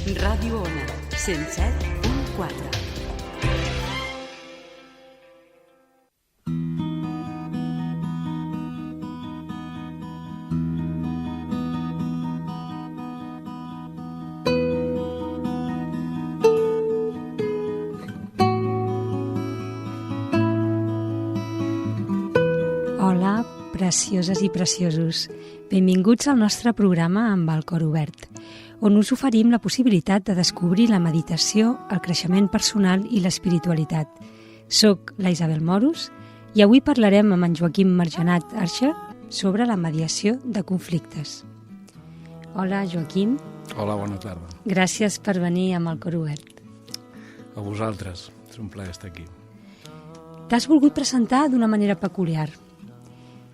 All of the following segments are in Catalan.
Ràdio Ona, 107.4. Hola, precioses i preciosos. Benvinguts al nostre programa amb el cor obert, on us oferim la possibilitat de descobrir la meditació, el creixement personal i l'espiritualitat. Soc la Isabel Moros i avui parlarem amb en Joaquim Margenat Arxa sobre la mediació de conflictes. Hola, Joaquim. Hola, bona tarda. Gràcies per venir amb el cor obert. A vosaltres. És un plaer estar aquí. T'has volgut presentar d'una manera peculiar.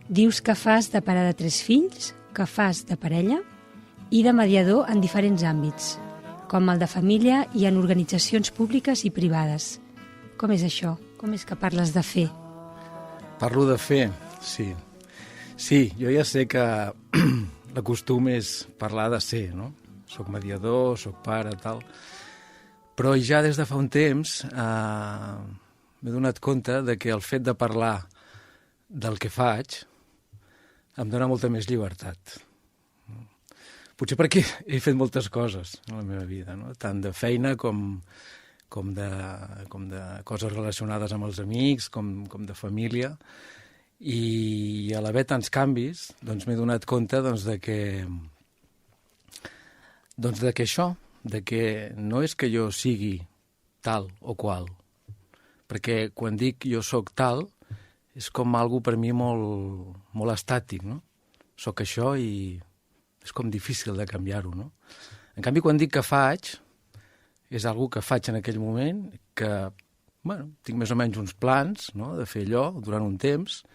Dius que fas de pare de 3 fills, que fas de parella i de mediador en diferents àmbits, com el de família i en organitzacions públiques i privades. Com és això? Com és que parles de fer? Parlo de fer, sí. Sí, jo ja sé que l'acostum és parlar de ser, no? Soc mediador, soc pare, tal. Però ja des de fa un temps m'he donat compte de que el fet de parlar del que faig em dona molta més llibertat. Potser perquè he fet moltes coses a la meva vida, no? Tant de feina com de coses relacionades amb els amics, com de família. I a l'haver tants canvis, doncs m'he donat compte de que això, de que no és que jo sigui tal o qual, perquè quan dic jo sóc tal, és com algo per mi molt estàtic, no? Soc això i és com difícil de canviar-ho, no? En canvi, quan dic que faig, és algo que faig en aquell moment, que, bueno, tinc més o menys uns plans, no?, de fer allò durant un temps,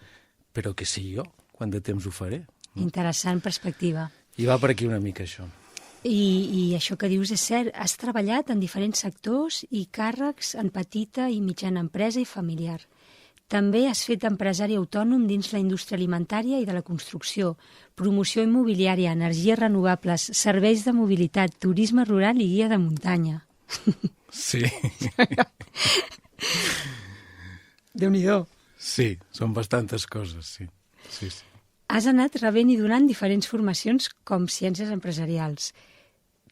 però que sigui jo, quan de temps ho faré. No? Interessant perspectiva. I va per aquí una mica, això. I això que dius és cert, has treballat en diferents sectors i càrrecs en petita i mitjana empresa i familiar. També has fet empresari autònom dins la indústria alimentària i de la construcció, promoció immobiliària, energies renovables, serveis de mobilitat, turisme rural i guia de muntanya. Sí. Déu-n'hi-do. Sí, són bastantes coses, sí. Sí. Has anat rebent i donant diferents formacions com ciències empresarials,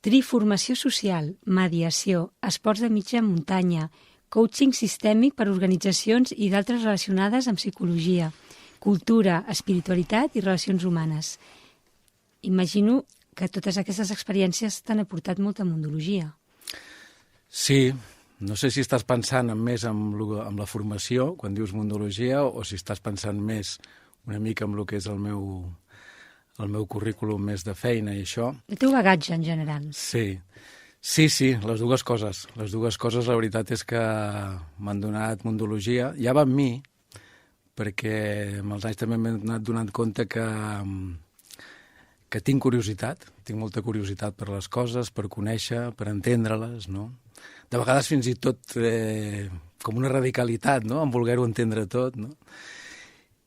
triformació social, mediació, esports de mitja muntanya, coaching sistèmic per a organitzacions i d'altres relacionades amb psicologia, cultura, espiritualitat i relacions humanes. Imagino que totes aquestes experiències t'han aportat molta mundologia. Sí, no sé si estàs pensant més en la formació, quan dius mundologia, o si estàs pensant més una mica en el que és el meu currículum més de feina i això. El teu bagatge, en general. Sí, les dues coses. Les dues coses, la veritat és que m'han donat mundologia. Ja va amb mi, perquè amb els anys també m'he anat donant compte que tinc curiositat, tinc molta curiositat per les coses, per conèixer, per entendre-les, no? De vegades fins i tot com una radicalitat, no?, en voler-ho entendre tot, no?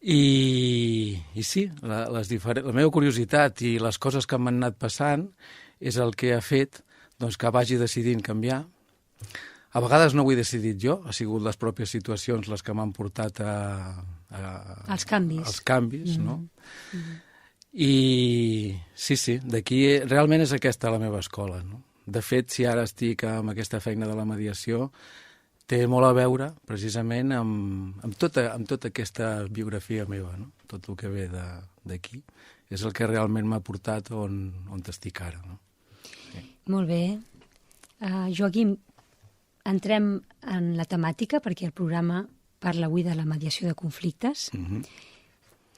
I sí, la meva curiositat i les coses que m'han anat passant és el que ha fet doncs, que vagi decidint canviar. A vegades no ho he decidit jo, ha sigut les pròpies situacions les que m'han portat als canvis. Als canvis, no? I sí, d'aquí realment és aquesta la meva escola, no? De fet, si ara estic amb aquesta feina de la mediació, té molt a veure, precisament, amb tota aquesta biografia meva, no? Tot el que ve d'aquí. És el que realment m'ha portat on estic ara, no? Sí. Molt bé. Joaquim, entrem en la temàtica, perquè el programa parla avui de la mediació de conflictes.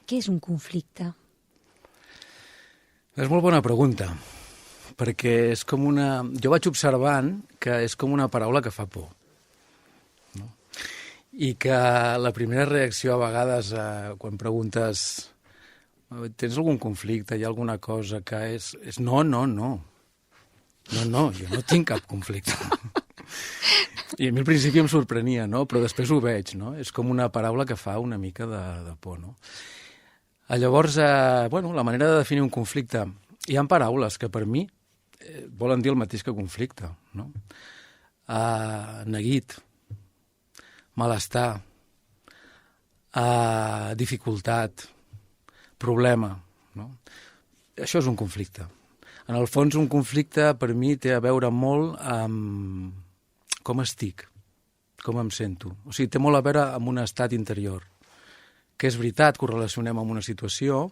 Què és un conflicte? És molt bona pregunta, perquè és com una... Jo vaig observant que és com una paraula que fa por. I que la primera reacció a vegades quan preguntes tens algun conflicte, hi ha alguna cosa que és no, jo no tinc cap conflicte. I a mi al principi em sorprenia, no? Però després ho veig, no? És com una paraula que fa una mica de por, no? Llavors, la manera de definir un conflicte... Hi ha paraules que per mi volen dir el mateix que conflicte, no? Neguit, malestar, dificultat, problema, no? Això és un conflicte. En el fons, un conflicte, per mi, té a veure molt amb com estic, com em sento. O sigui, té molt a veure amb un estat interior, que és veritat que ho relacionem amb una situació,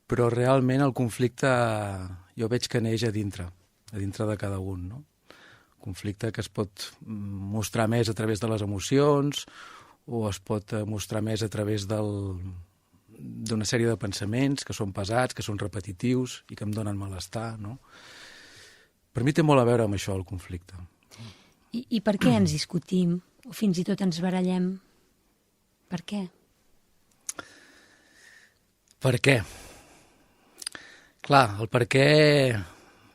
però realment el conflicte jo veig que neix a dintre de cada un, no? Conflicte que es pot mostrar més a través de les emocions o es pot mostrar més a través d'una sèrie de pensaments que són pesats, que són repetitius i que em donen malestar, no? Per mi té molt a veure amb això, el conflicte. I per què ens discutim o fins i tot ens barallem? Per què? Per què? Clar, el per què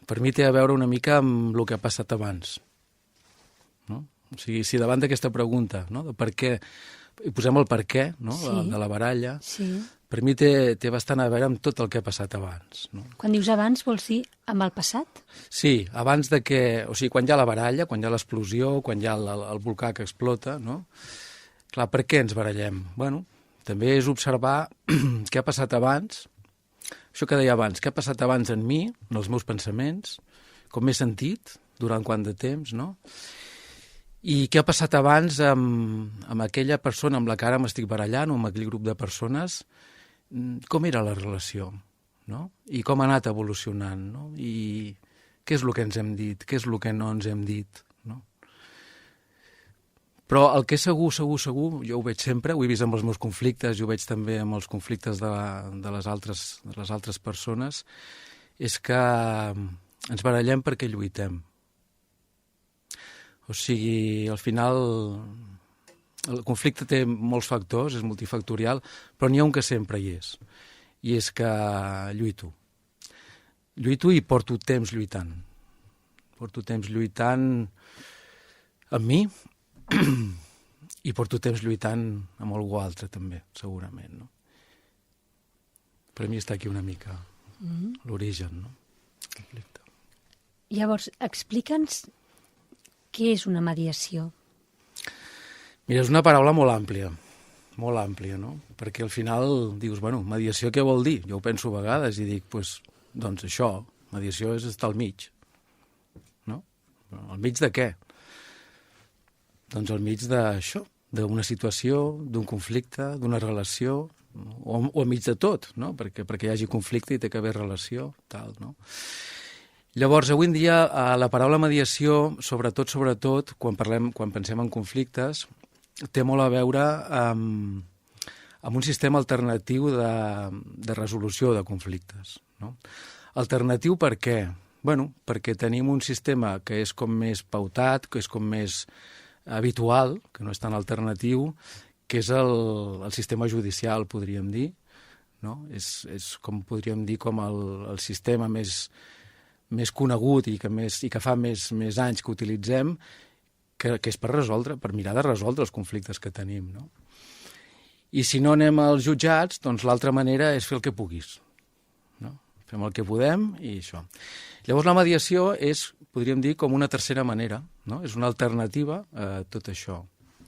per mi té a veure una mica amb el que ha passat abans, no? O sigui, si davant d'aquesta pregunta, no, de per què, hi posem el per què, no, Sí. de la baralla, Sí. per mi té bastant a veure amb tot el que ha passat abans, no? Quan dius abans, vols dir amb el passat? Sí, abans de que... O sigui, quan hi ha la baralla, quan hi ha l'explosió, quan hi ha el volcà que explota, no? Clar, per què ens barallem? Bueno, també és observar què ha passat abans, això que deia abans, què ha passat abans en mi, en els meus pensaments, com m'he sentit, durant quant de temps, no? I què ha passat abans amb aquella persona amb la que ara m'estic barallant o amb aquell grup de persones, com era la relació, no? I com ha anat evolucionant, no? I què és el que ens hem dit, què és el que no ens hem dit, no? Però el que és segur, jo ho veig sempre, ho he vist amb els meus conflictes, i ho veig també amb els conflictes de les altres persones, és que ens barallem perquè lluitem. O sigui, al final, el conflicte té molts factors, és multifactorial, però n'hi ha un que sempre hi és, i és que lluito. Lluito i porto temps lluitant. Porto temps lluitant amb mi, i porto temps lluitant amb algú altre també, segurament, no? Per mi està aquí una mica l'origen, no? El conflicte. Llavors, explica'ns què és una mediació. Mira, és una paraula molt àmplia, no? Perquè al final dius, bueno, mediació què vol dir? Jo ho penso a vegades i dic, doncs això, mediació és estar al mig, no? Al mig de què? Doncs al mig d'això, d'una situació, d'un conflicte, d'una relació, o al mig de tot, no? Perquè hi hagi conflicte i té que haver relació, tal, no? Llavors, avui en dia, la paraula mediació, sobretot, quan pensem en conflictes, té molt a veure amb un sistema alternatiu de resolució de conflictes, no? Alternatiu per què? Bueno, perquè tenim un sistema que és com més pautat, que és com més habitual, que no és tan alternatiu, que és el sistema judicial, podríem dir, no? És com podríem dir com el sistema més conegut i que fa més anys que utilitzem, que és per mirar de resoldre els conflictes que tenim, no? I si no anem als jutjats, doncs l'altra manera és fer el que puguis, no? Fem el que podem i això. Llavors la mediació és, podríem dir, com una tercera manera, no? És una alternativa a tot això.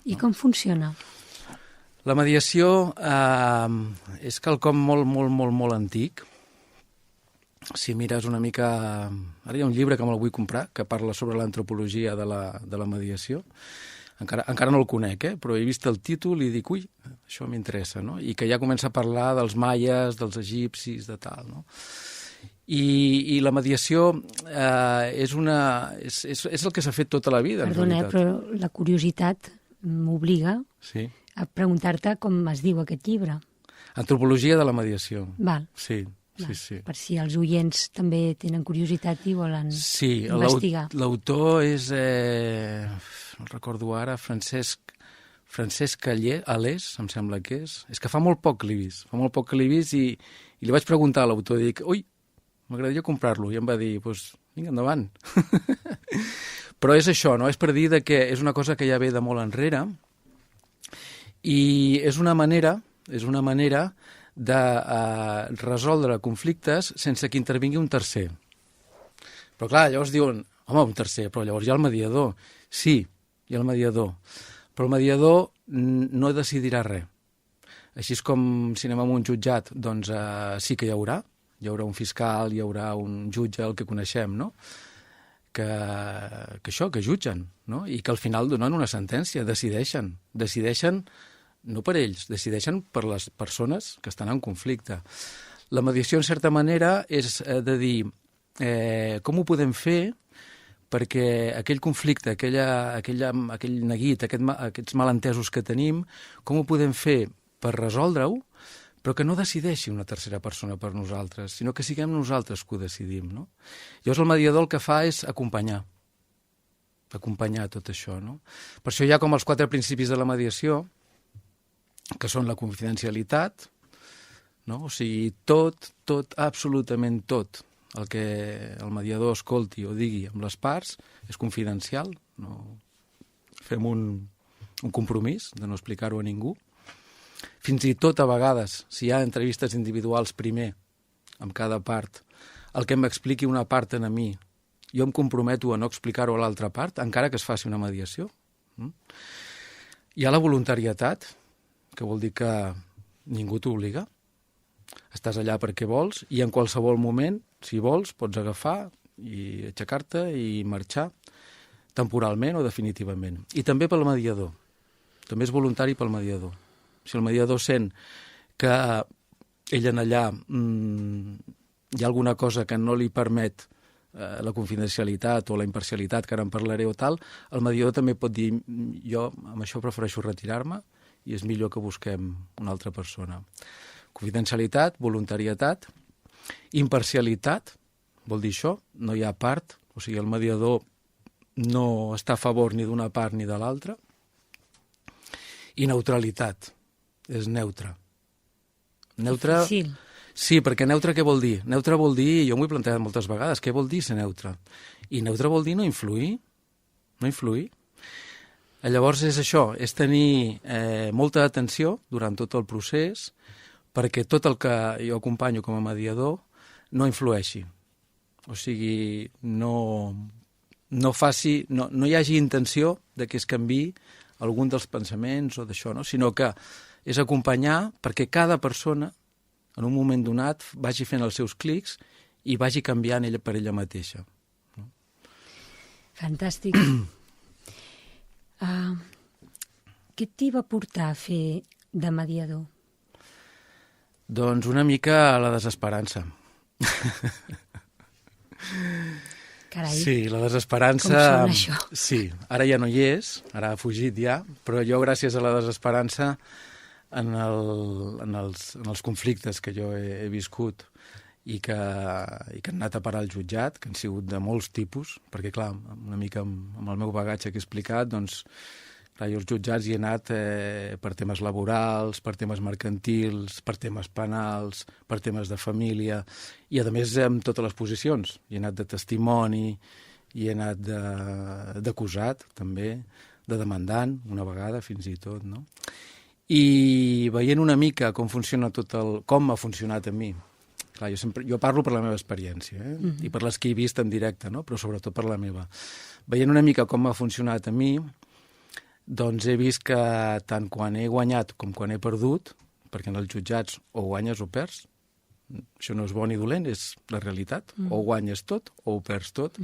I com funciona? La mediació és quelcom molt antic. Si mires una mica... Ara hi ha un llibre que me'l vull comprar, que parla sobre l'antropologia de la mediació. Encara no el conec, però he vist el títol i dic, ui, això m'interessa, no? I que ja comença a parlar dels maies, dels egipcis, de tal, no? I la mediació és el que s'ha fet tota la vida, en realitat. Perdona, però la curiositat m'obliga a preguntar-te com es diu aquest llibre. Antropologia de la mediació. Val. Sí. Per si els oients també tenen curiositat i volen investigar. Sí, l'autor és, no recordo ara, Francesc Alès, em sembla que és. És que fa molt poc que l'he vist, i li vaig preguntar a l'autor, dic, ui, m'agradaria comprar-lo, i em va dir, doncs, vinga, endavant. Però és això, no? És per dir que és una cosa que ja ve de molt enrere, i és una manera de resoldre conflictes sense que intervingui un tercer. Però clar, llavors diuen, home, un tercer, però llavors hi ha el mediador. Sí, hi ha el mediador, però el mediador no decidirà res. Així és com si anem a un jutjat, doncs sí que hi haurà un fiscal, hi haurà un jutge, el que coneixem, no? Que jutgen, no? I que al final donen una sentència, decideixen no per ells, decideixen per les persones que estan en conflicte. La mediació, en certa manera, és de dir com ho podem fer perquè aquell conflicte, aquell neguit, aquests malentesos que tenim, com ho podem fer per resoldre-ho, però que no decideixi una tercera persona per nosaltres, sinó que siguem nosaltres que ho decidim, no? Llavors el mediador el que fa és acompanyar tot això, no? Per això hi ha com els 4 principis de la mediació, que són la confidencialitat, no? O sigui, tot, absolutament tot, el que el mediador escolti o digui amb les parts és confidencial, no? Fem un compromís de no explicar-ho a ningú. Fins i tot a vegades, si hi ha entrevistes individuals primer, amb cada part, el que m'expliqui una part a mi, jo em comprometo a no explicar-ho a l'altra part, encara que es faci una mediació. Hi ha la voluntarietat, que vol dir que ningú t'obliga. Estàs allà perquè vols i en qualsevol moment, si vols, pots agafar i aixecar-te i marxar temporalment o definitivament. I també pel mediador. També és voluntari pel mediador. Si el mediador sent que ell en allà hi ha alguna cosa que no li permet la confidencialitat o la imparcialitat, que ara en parlaré o tal, el mediador també pot dir jo amb això prefereixo retirar-me i és millor que busquem una altra persona. Confidencialitat, voluntarietat, imparcialitat, vol dir això, no hi ha part, o sigui, el mediador no està a favor ni d'una part ni de l'altra, i neutralitat, és neutre. Neutre... Difícil. Sí, perquè neutre què vol dir? Neutre vol dir, jo m'ho he plantejat moltes vegades, què vol dir ser neutre? I neutre vol dir no influir, no influir. Llavors és això, és tenir molta atenció durant tot el procés perquè tot el que jo acompanyo com a mediador no influeixi. O sigui, no hi hagi intenció de que es canviï algun dels pensaments o d'això, no? Sinó que és acompanyar perquè cada persona, en un moment donat, vagi fent els seus clics i vagi canviant ella per ella mateixa. No? Fantàstic. Què t'hi va portar a fer de mediador? Doncs una mica la desesperança. Carai, sí, la desesperança... com sona això? Sí, ara ja no hi és, ara ha fugit ja, però jo gràcies a la desesperança en els conflictes que jo he viscut i que han anat a parar al jutjat, que han sigut de molts tipus, perquè clar, una mica amb el meu bagatge que he explicat, doncs clar, jo als jutjats hi he anat per temes laborals, per temes mercantils, per temes penals, per temes de família, i a més amb totes les posicions. Hi he anat de testimoni, hi he anat d'acusat, també, de demandant, una vegada fins i tot, no? I veient una mica com funciona com m'ha funcionat a mi. Clar, jo parlo per la meva experiència, i per les que he vist en directe, no? Però sobretot per la meva. Veient una mica com m'ha funcionat a mi, doncs he vist que tant quan he guanyat com quan he perdut, perquè en els jutjats o guanyes o perds, això no és bo ni dolent, és la realitat, o guanyes tot o ho perds tot.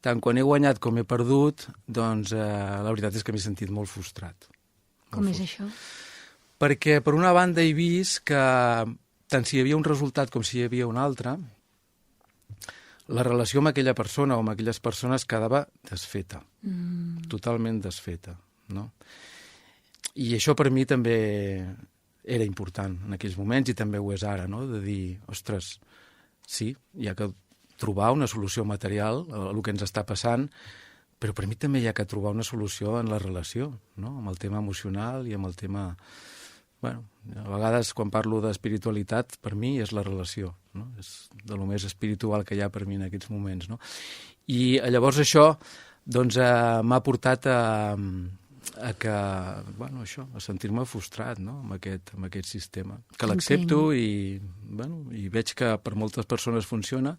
Tant quan he guanyat com he perdut, doncs la veritat és que m'he sentit molt frustrat. Com és això? Perquè per una banda he vist que tant si hi havia un resultat com si hi havia un altre, la relació amb aquella persona o amb aquelles persones quedava desfeta, totalment desfeta. No? I això per mi també era important en aquells moments i també ho és ara, no? De dir, ostres, sí, hi ha que trobar una solució material a el que ens està passant, però per mi també hi ha que trobar una solució en la relació, no? Amb el tema emocional i amb el tema... Bueno, a vegades quan parlo d'espiritualitat, per mi és la relació, no? És de lo més espiritual que hi ha per mi en aquests moments, no? I llavors això doncs, m'ha portat a bueno, això, a sentir-me frustrat, no?, amb aquest sistema. Que l'accepto i veig que per moltes persones funciona,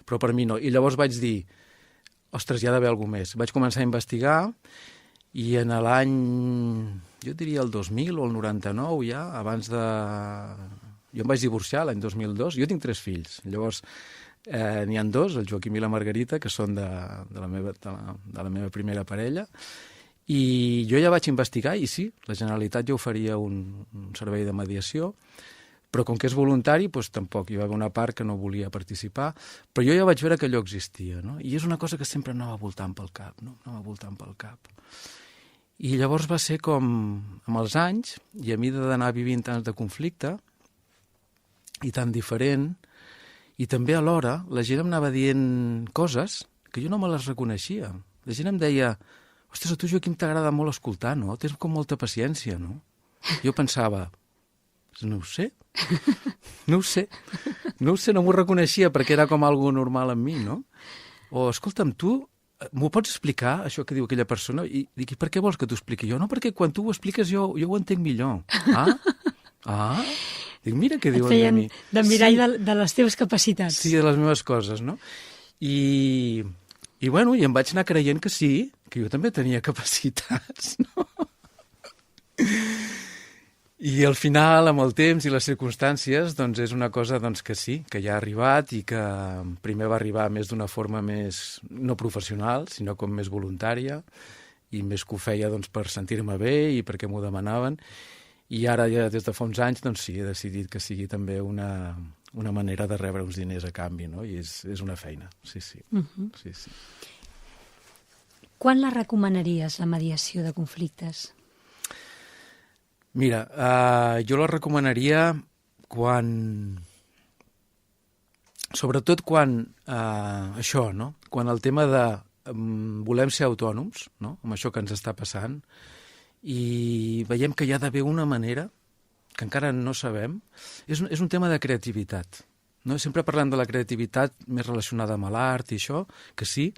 però per mi no. I llavors vaig dir, ostres, hi ha d'haver alguna més. Vaig començar a investigar i en l'any, jo diria el 2000 o el 99 ja, abans de... Jo em vaig divorciar l'any 2002, jo tinc 3 fills, llavors n'hi ha 2, el Joaquim i la Margarita, que són de la meva primera parella, i jo ja vaig investigar, i sí, la Generalitat ja oferia un servei de mediació, però com que és voluntari, doncs tampoc hi va haver una part que no volia participar, però jo ja vaig veure que allò existia, no? I és una cosa que sempre anava voltant pel cap, no? Anava voltant pel cap. I llavors va ser com, amb els anys, i a mida d'anar vivint tants de conflicte, i tan diferent, i també alhora la gent em anava dient coses que jo no me les reconeixia. La gent em deia, ostres, a tu, Joaquim, t'agrada molt escoltar, no? Tens com molta paciència, no? Jo pensava, no ho sé, no m'ho reconeixia perquè era com algo normal en mi, no? O, escolta'm, tu m'ho pots explicar, això que diu aquella persona? I dic, i per què vols que t'ho expliqui jo? No, perquè quan tu ho expliques jo ho entenc millor. Dic, mira què diuen de mi. De mirall de les teves capacitats. Sí, de les meves coses, no? I em vaig anar creient que sí, que jo també tenia capacitats, no? I al final, amb el temps i les circumstàncies, doncs és una cosa que sí, que ja ha arribat i que primer va arribar més d'una forma més no professional, sinó com més voluntària i més que ho feia per sentir-me bé i perquè m'ho demanaven. I ara, ja des de fa uns anys, doncs sí, he decidit que sigui també una manera de rebre uns diners a canvi, no? I és una feina, sí. Sí. Quan la recomanaries, la mediació de conflictes? Mira, jo la recomanaria sobretot quan això, no? Quan el tema de volem ser autònoms, no?, amb això que ens està passant, i veiem que hi ha d'haver una manera, que encara no sabem, és un tema de creativitat. No? Sempre parlem de la creativitat més relacionada amb l'art i això, que sí,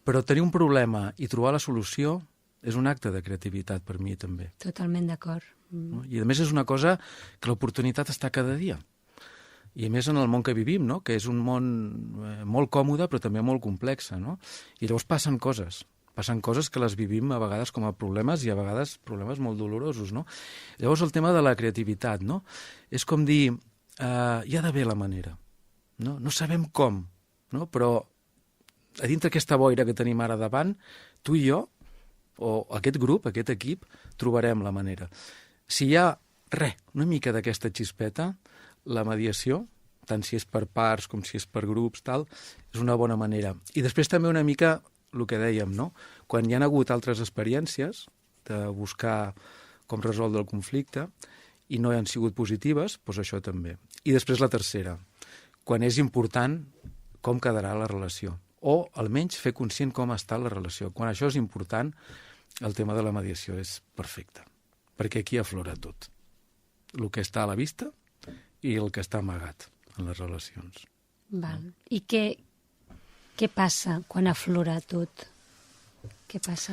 però tenir un problema i trobar la solució és un acte de creativitat per mi també. Totalment d'acord. No? I a més és una cosa que l'oportunitat està cada dia. I a més en el món que vivim, no? Que és un món molt còmode però també molt complex. No? I llavors passen coses que les vivim a vegades com a problemes i a vegades problemes molt dolorosos, no? Llavors el tema de la creativitat, no? És com dir, hi ha d'haver la manera, no? No sabem com, no? Però a dintre aquesta boira que tenim ara davant, tu i jo, o aquest grup, aquest equip, trobarem la manera. Si hi ha una mica d'aquesta xispeta, la mediació, tant si és per parts com si és per grups, tal, és una bona manera. I després també una mica el que dèiem, no? Quan hi ha hagut altres experiències de buscar com resoldre el conflicte i no han sigut positives, doncs això també. I després la tercera, quan és important com quedarà la relació, o almenys fer conscient com està la relació. Quan això és important, el tema de la mediació és perfecte, perquè aquí aflora tot. El que està a la vista i el que està amagat en les relacions. Val. I què passa quan aflora tot? Què passa?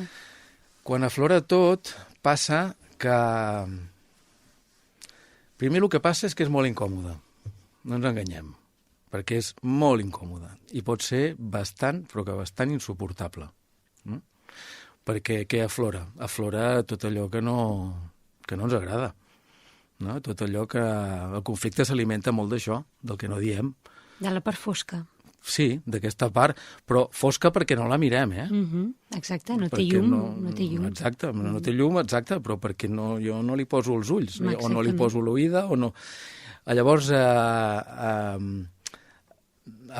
Quan aflora tot, passa que... Primer el que passa és que és molt incòmode. No ens enganyem, perquè és molt incòmode. I pot ser bastant, però que bastant insuportable. No? Perquè què aflora? Aflora tot allò que no ens agrada. No? Tot allò que... El conflicte s'alimenta molt d'això, del que no diem. De la part fosca. Sí, d'aquesta part, però fosca perquè no la mirem, eh? Exacte, no té llum, no té llum. Exacte, no té llum, exacte, però perquè jo no li poso els ulls, o no li poso l'oïda, o no... Llavors,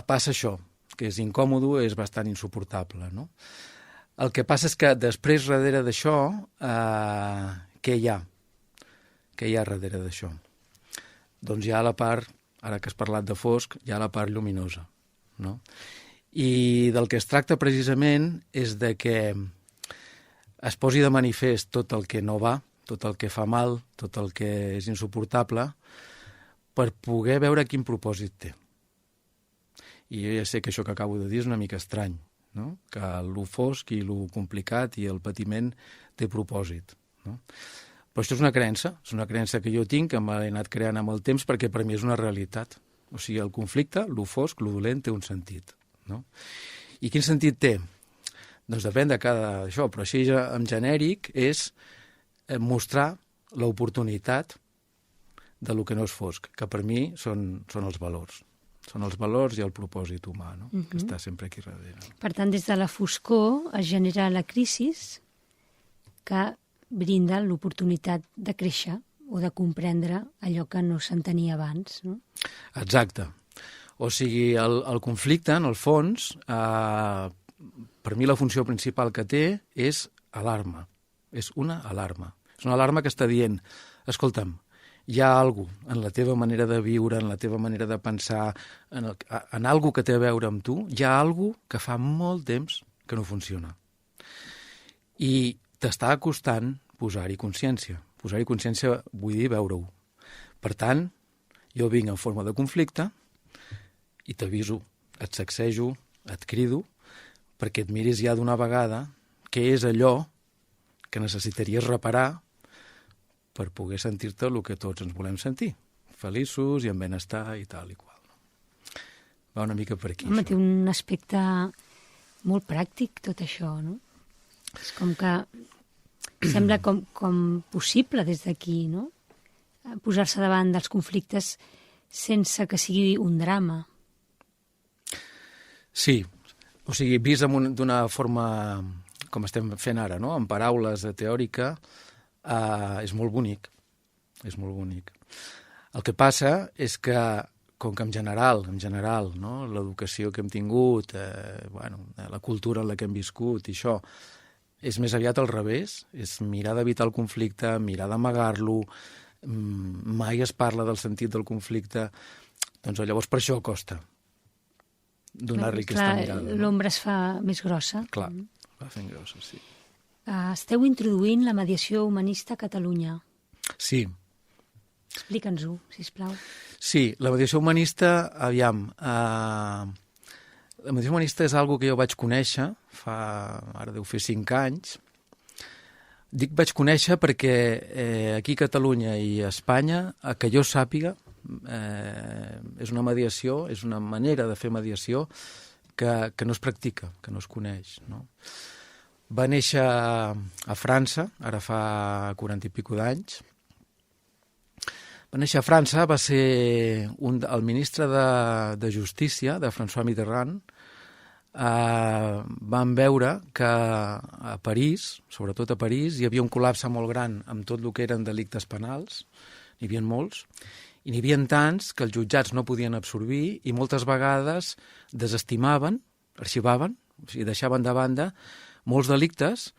passa això, que és incòmode, és bastant insuportable, no? El que passa és que després, darrere d'això, què hi ha? Què hi ha darrere d'això? Doncs hi ha la part, ara que has parlat de fosc, hi ha la part lluminosa. No? I del que es tracta precisament és de que es posi de manifest tot el que no va, tot el que fa mal, tot el que és insuportable, per poder veure quin propòsit té. I jo ja sé que això que acabo de dir és una mica estrany, no? Que lo fosc i lo complicat i el patiment té propòsit, no? Però això és una creença que jo tinc, que m'he anat creant amb el temps, perquè per mi és una realitat. O sigui, el conflicte, lo fosc, lo dolent, té un sentit, no? I quin sentit té? Doncs depèn de cada això, però així en genèric és mostrar l'oportunitat de lo que no és fosc, que per mi són els valors. Són els valors i el propòsit humà, no? Que està sempre aquí darrere. Per tant, des de la foscor es genera la crisi que brinda l'oportunitat de créixer o de comprendre allò que no s'entenia abans, no? Exacte. O sigui, el conflicte, en el fons, per mi la funció principal que té és alarma. És una alarma. És una alarma que està dient, escolta'm, hi ha alguna cosa en la teva manera de viure, en la teva manera de pensar, en alguna cosa que té a veure amb tu, hi ha alguna cosa que fa molt temps que no funciona. I t'està costant posar-hi consciència. Posar-hi consciència vull dir veure-ho. Per tant, jo vinc en forma de conflicte i t'aviso, et sacsejo, et crido, perquè et miris ja d'una vegada què és allò que necessitaries reparar per poder sentir-te el que tots ens volem sentir, feliços i amb benestar i tal i qual. Va una mica per aquí. Home, té un aspecte molt pràctic tot això, no? És com que sembla com possible des d'aquí, no? Posar-se davant dels conflictes sense que sigui un drama. Sí, o sigui, vist d'una forma com estem fent ara, no? En paraules teòrica, és molt bonic. És molt bonic. El que passa és que, com que en general, no? L'educació que hem tingut, la cultura en la que hem viscut i això, és més aviat al revés, és mirar d'evitar el conflicte, mirar d'amagar-lo, mai es parla del sentit del conflicte, doncs llavors per això costa donar-li aquesta mirada. No? L'ombra es fa més grossa. Clar, va fent grossa, sí. Esteu introduint la mediació humanista a Catalunya. Sí. Explica'ns-ho, sisplau. Sí, la mediació humanista, aviam, la mediació humanista és algo que jo vaig conèixer ara deu fer 5 anys. Dic vaig conèixer perquè aquí a Catalunya i a Espanya, que jo sàpiga, és una mediació, és una manera de fer mediació que no es practica, que no es coneix, no? Va néixer a França, ara fa 40 i pico d'anys. Va néixer a França, va ser el ministre de Justícia, de François Mitterrand, van veure que a París, sobretot a París, hi havia un col·lapse molt gran amb tot el que eren delictes penals, n'hi havia molts, i n'hi havia tants que els jutjats no podien absorbir i moltes vegades desestimaven, arxivaven, o sigui, deixaven de banda molts delictes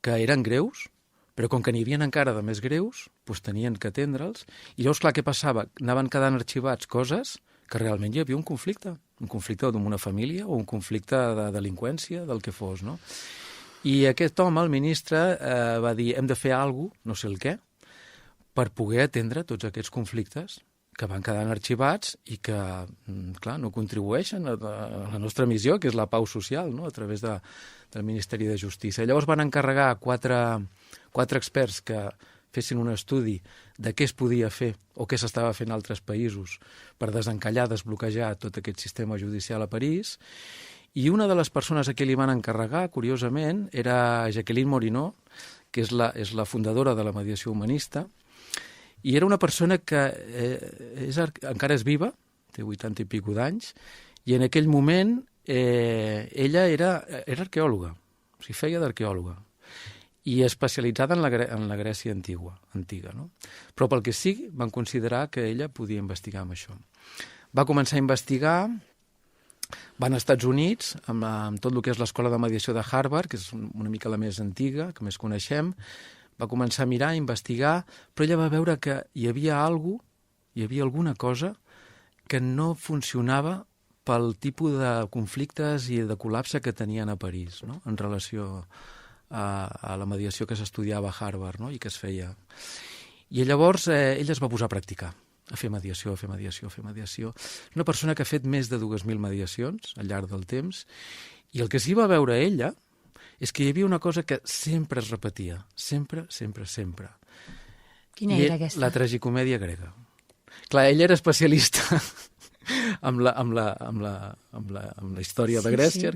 que eren greus, però com que n'hi havia encara de més greus, doncs tenien que atendre'ls. I llavors, clar, què passava? Anaven quedant arxivats coses que realment hi havia un conflicte amb una família o un conflicte de delinqüència, del que fos, no? I aquest home, el ministre, va dir, hem de fer alguna cosa, no sé el què, per poder atendre tots aquests conflictes que van quedant arxivats i que, clar, no contribueixen a la nostra missió, que és la pau social, no?, a través del Ministeri de Justícia. Llavors van encarregar quatre experts que fessin un estudi de què es podia fer o què s'estava fent a altres països per desencallar, desbloquejar tot aquest sistema judicial a París. I una de les persones a qui li van encarregar, curiosament, era Jacqueline Morinot, que és la fundadora de la mediació humanista, i era una persona que encara és viva, té 80 i pico d'anys, i en aquell moment ella era arqueòloga, o sigui, feia d'arqueòloga, i especialitzada en la Grècia antiga, no? Però pel que sigui, van considerar que ella podia investigar amb això. Va començar a investigar, va als Estats Units, amb tot el que és l'escola de mediació de Harvard, que és una mica la més antiga, que més coneixem, va començar a mirar, a investigar, però ella va veure que hi havia alguna cosa que no funcionava pel tipus de conflictes i de col·lapse que tenien a París, no?, en relació a la mediació que s'estudiava a Harvard, no?, i que es feia. I llavors ella es va posar a practicar, a fer mediació. Una persona que ha fet més de 2.000 mediacions al llarg del temps I el que s'hi va veure ella és que hi havia una cosa que sempre es repetia, sempre, sempre, sempre. Quina I era aquesta? la tragicomèdia grega. Clar, ella era especialista amb la història de Grècia,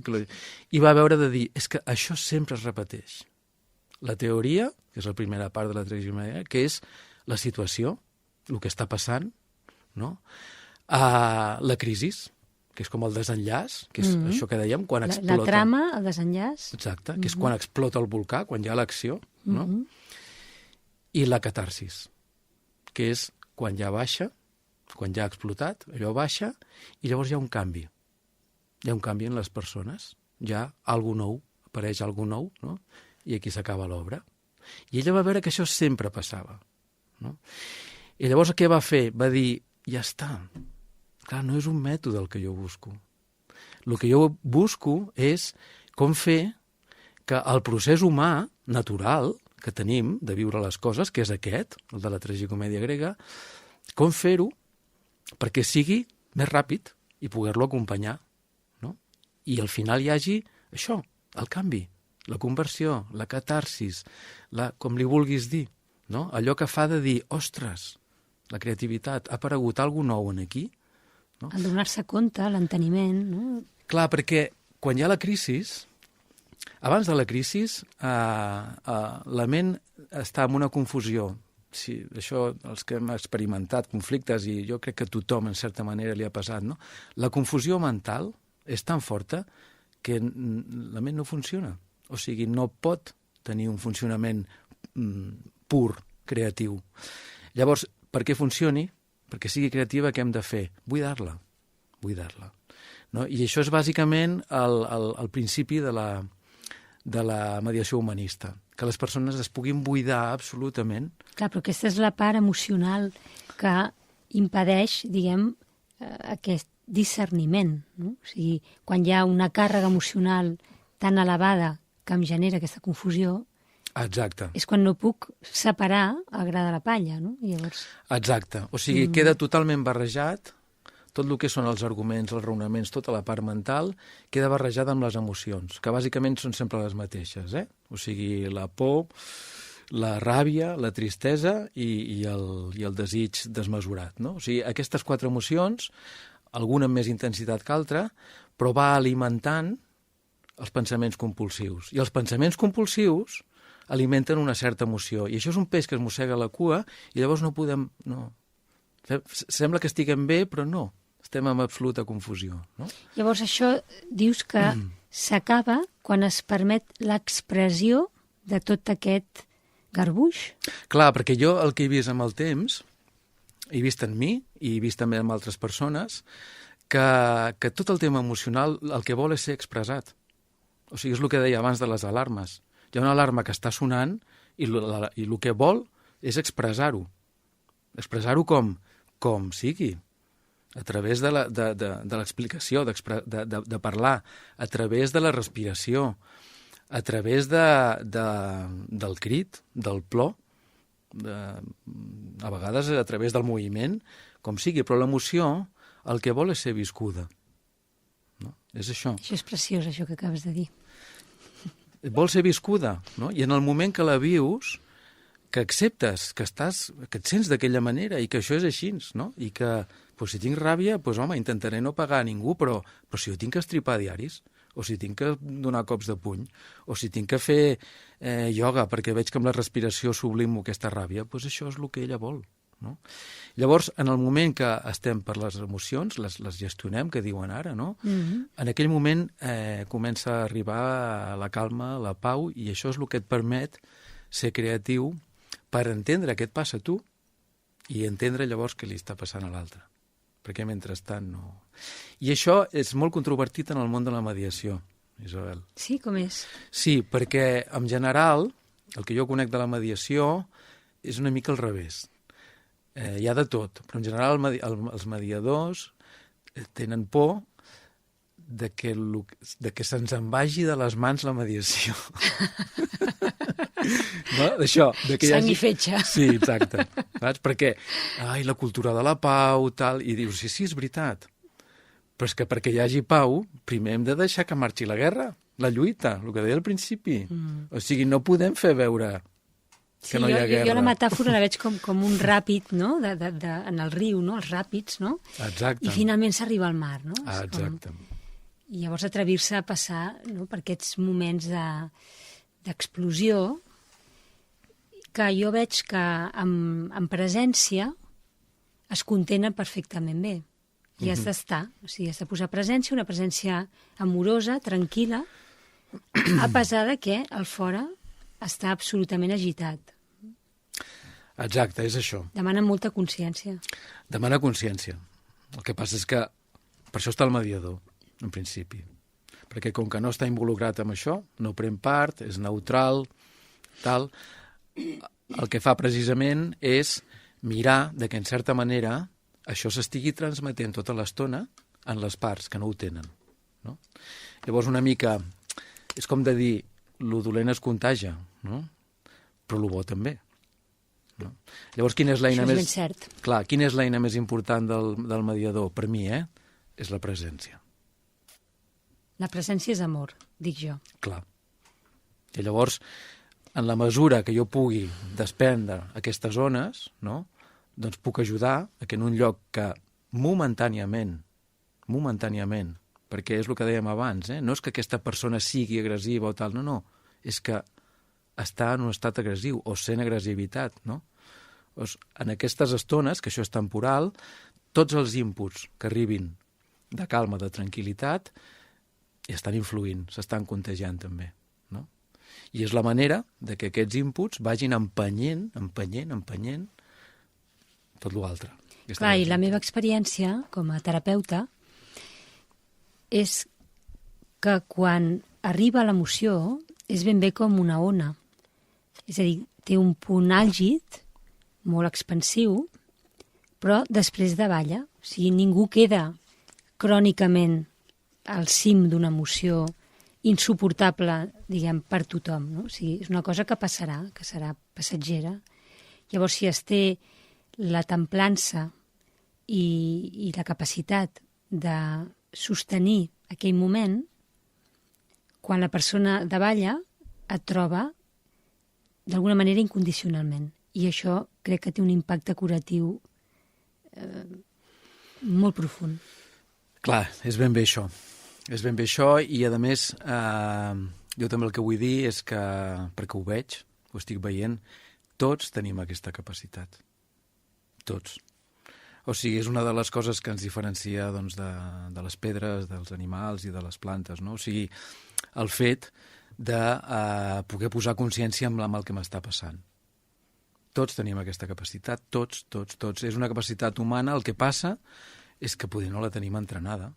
i va veure de dir, és que això sempre es repeteix. La teoria, que és la primera part de la tragicomèdia, que és la situació, el que està passant, no? La crisi, que és com el desenllaç, que és això que dèiem, quan explota... La trama, el desenllaç. Exacte, que és quan explota el volcà, quan hi ha l'acció, no? I la catarsis, que és quan ja baixa, quan ja ha explotat, allò baixa, i llavors hi ha un canvi. Hi ha un canvi en les persones, hi ha alguna nou, apareix alguna nou, no? I aquí s'acaba l'obra. I ella va veure que això sempre passava, no? I llavors què va fer? Va dir, ja està. Clar, no és un mètode el que jo busco. El que jo busco és com fer que el procés humà, natural, que tenim de viure les coses, que és aquest, el de la tragicomèdia grega, com fer-ho perquè sigui més ràpid i poder-lo acompanyar, no? I al final hi hagi això, el canvi, la conversió, la catarsis, com li vulguis dir, no? Allò que fa de dir, ostres, la creativitat, ha aparegut alguna cosa nou en aquí, no? El donar-se compte, l'enteniment, no? Clar, perquè quan hi ha la crisi, abans de la crisi, la ment està en una confusió. Sí, això, els que hem experimentat conflictes, i jo crec que a tothom, en certa manera, li ha passat, no? La confusió mental és tan forta que la ment no funciona. O sigui, no pot tenir un funcionament pur, creatiu. Llavors, perquè funcioni, perquè sigui creativa, què hem de fer? Buidar-la. Buidar-la. No? I això és bàsicament el principi de la mediació humanista, que les persones es puguin buidar absolutament. Clar, però aquesta és la part emocional que impedeix, diguem, aquest discerniment, no? O sigui, quan hi ha una càrrega emocional tan elevada que em genera aquesta confusió, exacte, és quan no puc separar el gra de la palla, no? I llavors... Exacte, o sigui, queda totalment barrejat, tot el que són els arguments, els raonaments, tota la part mental, queda barrejada amb les emocions, que bàsicament són sempre les mateixes, eh? O sigui, la por, la ràbia, la tristesa i el desig desmesurat, no? O sigui, aquestes 4 emocions, alguna amb més intensitat que altra, però va alimentant els pensaments compulsius. I els pensaments compulsius alimenten una certa emoció. I això és un peix que es mossega la cua i llavors no podem... No. Sembla que estiguem bé, però no. Estem en absoluta confusió. No? Llavors això dius que s'acaba quan es permet l'expressió de tot aquest garbuix? Clar, perquè jo el que he vist amb el temps, he vist en mi i he vist també en altres persones, que tot el tema emocional el que vol és ser expressat. O sigui, és el que deia abans de les alarmes. Hi ha una alarma que està sonant i el que vol és expressar-ho. Expressar-ho com sigui, a través de l'explicació, de parlar, a través de la respiració, a través del crit, del plor, a vegades a través del moviment, com sigui, però l'emoció el que vol és ser viscuda. No? És això. Això és preciós, això que acabes de dir. Vol ser viscuda, no? I en el moment que la vius, que acceptes, que et sents d'aquella manera i que això és així, no? I que, si tinc ràbia, home, intentaré no pagar a ningú, però si jo tinc que estripar diaris, o si tinc que donar cops de puny, o si tinc que fer ioga perquè veig que amb la respiració sublimo aquesta ràbia, això és el que ella vol, no? Llavors, en el moment que estem per les emocions, les gestionem, que diuen ara, no? En aquell moment comença a arribar la calma, la pau, i això és el que et permet ser creatiu per entendre què et passa a tu i entendre llavors què li està passant a l'altre. Perquè mentrestant no... I això és molt controvertit en el món de la mediació, Isabel. Sí, com és? Sí, perquè en general el que jo conec de la mediació és una mica al revés. Hi ha de tot, però en general els mediadors tenen por de que se'ns en vagi de les mans la mediació. No? D'això. Sang i fetge. Sí, exacte. Saps? Perquè, la cultura de la pau, tal, i dius, sí, és veritat. Però és que perquè hi hagi pau, primer hem de deixar que marxi la guerra, la lluita, el que deia al principi. O sigui, no podem fer veure que no hi ha guerra. Jo la metàfora la veig com un ràpid, no?, en el riu, no?, els ràpids, no? Exacte. I finalment s'arriba al mar, no? Exacte. I llavors atrevir-se a passar, no?, per aquests moments d'explosió que jo veig que en presència es contenen perfectament bé. I has d'estar, o sigui, has de posar presència, una presència amorosa, tranquil·la, a pesar de que al fora està absolutament agitat. Exacte, és això. Demana molta consciència. Demana consciència. El que passa és que per això està el mediador, en principi. Perquè com que no està involucrat en això, no pren part, és neutral, tal, el que fa precisament és mirar de que, en certa manera, això s'estigui transmetent tota l'estona en les parts que no ho tenen. No? Llavors, una mica, és com de dir, lo dolent es contagia, no? Però lo bo també. No? Llavors, quina és l'eina més... més... Això és ben cert. Clar, quina és l'eina més important del mediador? Per mi, és la presència. La presència és amor, dic jo. Clar. I llavors, en la mesura que jo pugui desprendre aquestes ones, no?, doncs puc ajudar a que en un lloc que momentàniament, perquè és el que dèiem abans, no és que aquesta persona sigui agressiva o tal, no, és que està en un estat agressiu o sent agressivitat, no? Doncs en aquestes estones, que això és temporal, tots els inputs que arribin de calma, de tranquil·litat, i estan influint, s'estan contagiant també, no? I és la manera de que aquests inputs vagin empenyent tot l'altre. Clar, i la meva experiència com a terapeuta és que quan arriba l'emoció és ben bé com una ona. És a dir, té un punt àlgid, molt expansiu, però després davalla. O sigui, ningú queda crònicament al cim d'una emoció insuportable, diguem, per tothom, no? O sigui, és una cosa que passarà, que serà passatgera. Llavors, si es té la templança i la capacitat de sostenir aquell moment, quan la persona davalla et troba d'alguna manera incondicionalment. I això crec que té un impacte curatiu molt profund. Clar, és ben bé això. És ben bé això i, a més, jo també el que vull dir és que, perquè ho veig, ho estic veient, tots tenim aquesta capacitat. Tots. O sigui, és una de les coses que ens diferencia doncs, de les pedres, dels animals i de les plantes, no? O sigui, el fet de poder posar consciència amb el que m'està passant. Tots tenim aquesta capacitat, tots. És una capacitat humana, el que passa és que potser no la tenim entrenada,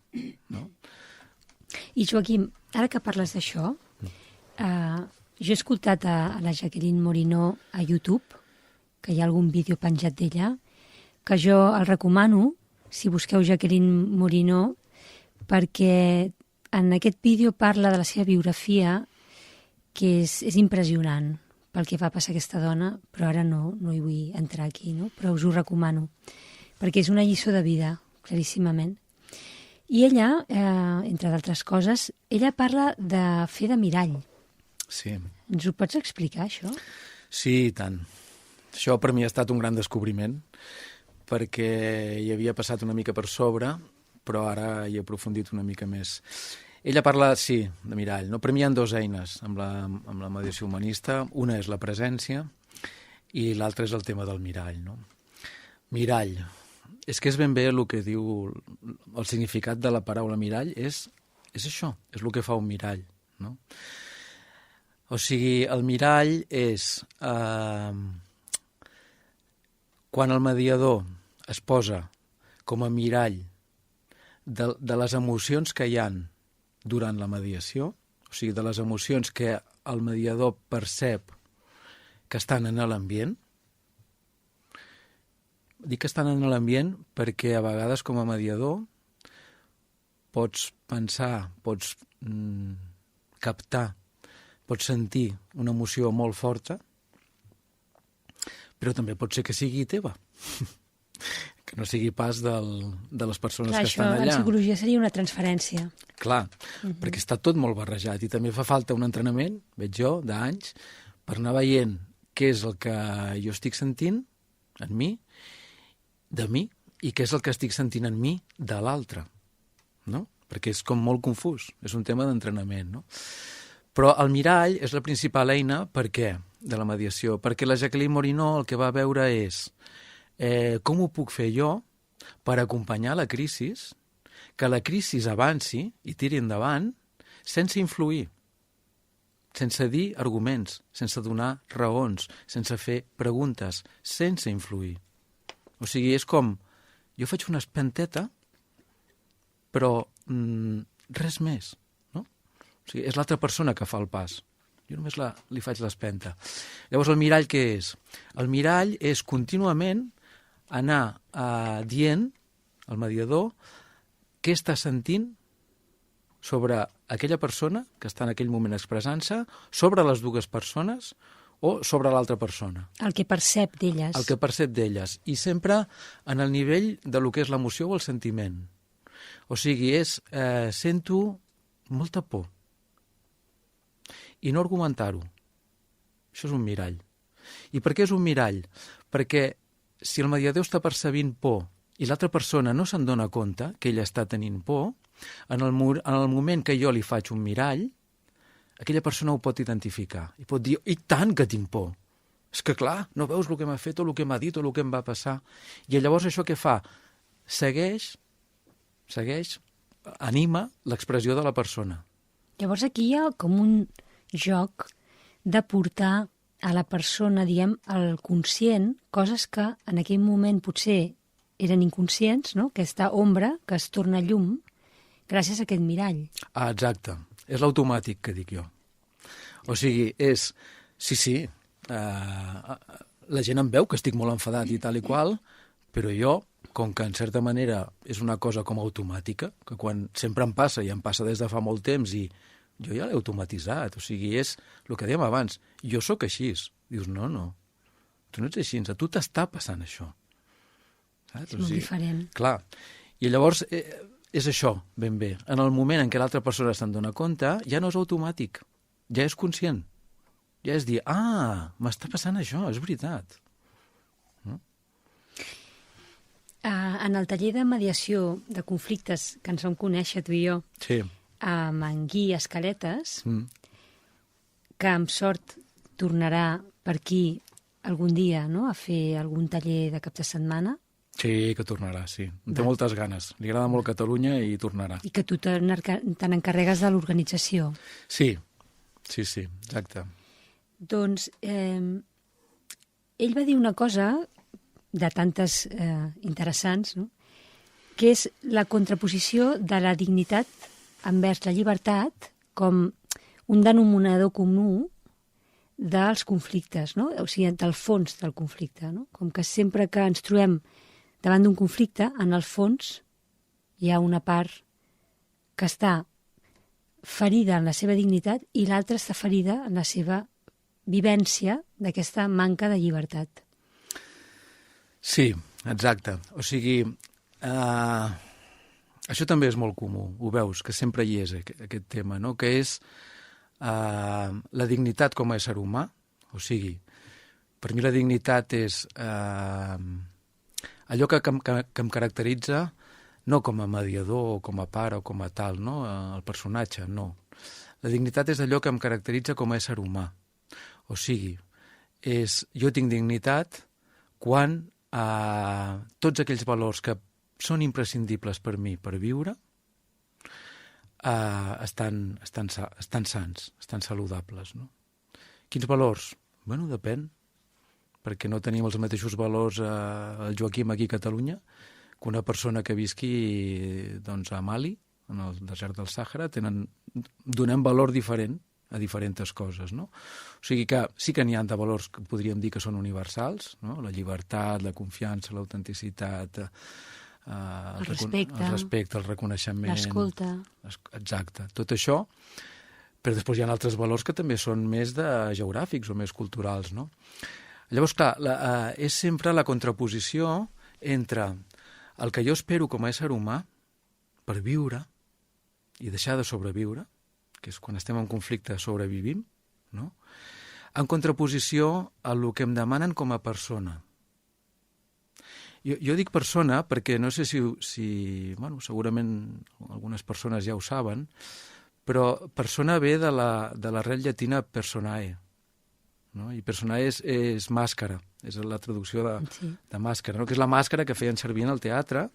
no? I Joaquim, ara que parles d'això, jo he escoltat a la Jacqueline Morinó a YouTube, que hi ha algun vídeo penjat d'ella, que jo el recomano, si busqueu Jacqueline Morinó, perquè en aquest vídeo parla de la seva biografia, que és impressionant pel que va passar a aquesta dona, però ara no hi vull entrar aquí, no? Però us ho recomano, perquè és una lliçó de vida, claríssimament. I ella, entre d'altres coses, ella parla de fer de mirall. Sí. Ens ho pots explicar, això? Sí, i tant. Això per mi ha estat un gran descobriment, perquè hi havia passat una mica per sobre, però ara hi he aprofundit una mica més. Ella parla, sí, de mirall. No? Per mi hi ha dues eines amb la mediació humanista. Una és la presència i l'altra és el tema del mirall. No? Mirall. És que és ben bé el que diu el significat de la paraula mirall, és això, és el que fa un mirall. No? O sigui, el mirall és quan el mediador es posa com a mirall de les emocions que hi han durant la mediació, o sigui, de les emocions que el mediador percep que estan en l'ambient. Dic que estan en l'ambient perquè a vegades com a mediador pots pensar, pots captar, pots sentir una emoció molt forta, però també pot ser que sigui teva, que no sigui pas de les persones Clar, que estan això allà. en psicologia seria una transferència. Clar, perquè està tot molt barrejat i també fa falta un entrenament, veig jo, d'anys, per anar veient què és el que jo estic sentint en mi, de mi, i què és el que estic sentint en mi de l'altre, no? Perquè és com molt confús, és un tema d'entrenament, no? Però el mirall és la principal eina, per què, de la mediació? Perquè la Jacqueline Morinó el que va veure és com ho puc fer jo per acompanyar la crisi, que la crisi avanci i tiri endavant sense influir, sense dir arguments, sense donar raons, sense fer preguntes, sense influir. O sigui, és com, jo faig una espenteta, però res més, no? O sigui, és l'altra persona que fa el pas. Jo només li faig l'espenta. Llavors, el mirall què és? El mirall és contínuament anar dient al mediador què està sentint sobre aquella persona que està en aquell moment expressant-se, sobre les dues persones o sobre l'altra persona. El que percep d'elles. El que percep d'elles. I sempre en el nivell de lo que és l'emoció o el sentiment. O sigui, sento molta por. I no argumentar-ho. Això és un mirall. I per què és un mirall? Perquè si el mediador està percebint por i l'altra persona no se'n dona compte que ella està tenint por, en el moment que jo li faig un mirall, aquella persona ho pot identificar. I pot dir, i tant que tinc por. És que clar, no veus el que m'ha fet o el que m'ha dit o el que em va passar. I llavors això què fa? Segueix, anima l'expressió de la persona. Llavors aquí hi ha com un joc de portar a la persona, diguem, al conscient, coses que en aquell moment potser eren inconscients, no? Aquesta ombra que es torna llum gràcies a aquest mirall. Ah, exacte. És l'automàtic que dic jo. O sigui, és... Sí, la gent em veu que estic molt enfadat i tal i qual, però jo, com que en certa manera és una cosa com automàtica, que quan sempre em passa, i em passa des de fa molt temps, i jo ja l'he automatitzat. O sigui, és el que dèiem abans. Jo sóc així. Dius, no, tu no ets així, a tu t'està passant això. Saps? És molt diferent. Clar. I llavors és això, ben bé. En el moment en què l'altra persona se'n dona compte, ja no és automàtic, ja és conscient. Ja és dir, m'està passant això, és veritat. No? En el taller de mediació de conflictes que ens vam conèixer, tu i jo, Sí. amb en Gui Escaletes, que amb sort tornarà per aquí algun dia, no?, a fer algun taller de cap de setmana. Sí, que tornarà, sí. En té moltes ganes. Li agrada molt Catalunya i tornarà. I que tu te n'encarregues de l'organització. Sí, exacte. Doncs ell va dir una cosa de tantes interessants, no?, que és la contraposició de la dignitat envers la llibertat com un denominador comú dels conflictes, no? O sigui, del fons del conflicte, no? Com que sempre que ens trobem davant d'un conflicte, en el fons hi ha una part que està ferida en la seva dignitat i l'altra està ferida en la seva vivència d'aquesta manca de llibertat. Sí, exacte. O sigui, això també és molt comú, ho veus, que sempre hi és aquest tema, no? Que és la dignitat com a ésser humà. O sigui, per mi la dignitat és allò que em caracteritza no com a mediador o com a pare o com a tal, no? El personatge, no. La dignitat és allò que em caracteritza com a ésser humà. O sigui, jo tinc dignitat quan tots aquells valors que són imprescindibles per mi per viure estan sants, estan saludables, no? Quins valors? Bueno, depèn, perquè no tenim els mateixos valors el Joaquim aquí a Catalunya que una persona que visqui doncs, a Mali, en el desert del Sàhara, donem valor diferent a diferents coses, no? O sigui que sí que n'hi ha de valors que podríem dir que són universals, no? La llibertat, la confiança, l'autenticitat, el respecte, el reconeixement... L'escolta. Exacte, tot això, però després hi ha altres valors que també són més geogràfics o més culturals, no? Llavors, clar, és sempre la contraposició entre el que jo espero com a ésser humà per viure i deixar de sobreviure, que és quan estem en conflicte sobrevivim, no? En contraposició a el que em demanen com a persona. Jo dic persona perquè no sé si bueno, segurament algunes persones ja ho saben, però persona ve de l'arrel llatina personae, no? I personae és màscara, és la traducció de màscara, no? Que és la màscara que feien servir en el teatre,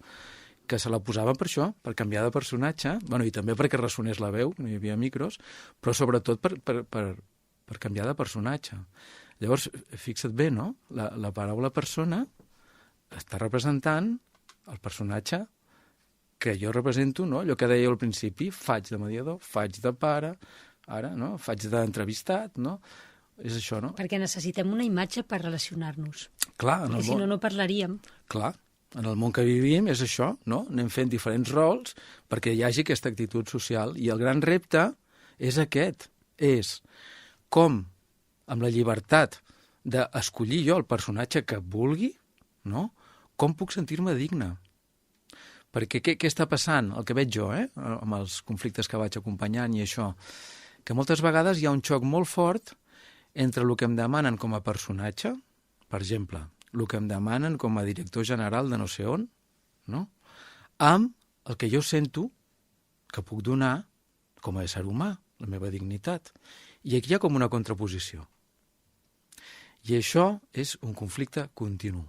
que se la posaven per això, per canviar de personatge, bueno, i també perquè ressonés la veu, no hi havia micros, però sobretot per canviar de personatge. Llavors, fixa't bé, no? La paraula persona està representant el personatge que jo represento, no? Allò que deia al principi, faig de mediador, faig de pare, ara, no? Faig d'entrevistat, no? És això, no? Perquè necessitem una imatge per relacionar-nos. Clar, perquè si no parlaríem. Clar, en el món que vivim és això, no? Anem fent diferents rols perquè hi hagi aquesta actitud social. I el gran repte és aquest, és com, amb la llibertat d'escollir jo el personatge que vulgui, no? Com puc sentir-me digne? Perquè què està passant? El que veig jo, amb els conflictes que vaig acompanyant i això, que moltes vegades hi ha un xoc molt fort entre el que em demanen com a personatge, per exemple, el que em demanen com a director general de no sé on, no? Amb el que jo sento que puc donar com a ésser humà, la meva dignitat. I aquí hi ha com una contraposició. I això és un conflicte continu.